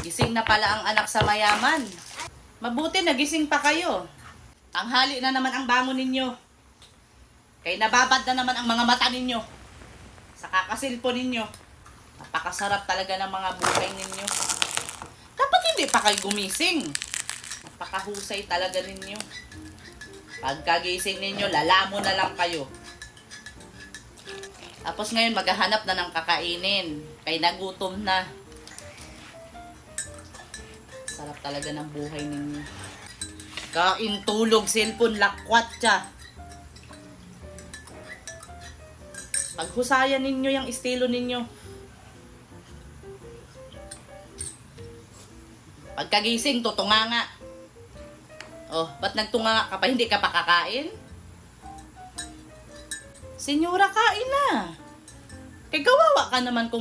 Gising na pala ang anak sa mayaman. Mabuti nagising pa kayo. Tanghali na naman ang bangon ninyo. Kaya nababad na naman ang mga mata ninyo. Sa kakasilpo ninyo. Napakasarap talaga ng mga buhay ninyo. Dapat hindi pa kayo gumising. Napakahusay talaga ninyo. Pagkagising ninyo, lalamo na lang kayo. Tapos ngayon, maghahanap na ng kakainin. Kaya nagutom na. Sarap talaga ng buhay ninyo. Kain, tulog, cellphone, lakwat siya. Paghusayan ninyo yung estilo ninyo. Pagkagising, tutunganga. Oh, ba't nagtunganga ka pa? Hindi ka pa kakain? Senyora, kain na. Kaya kawawa ka naman kung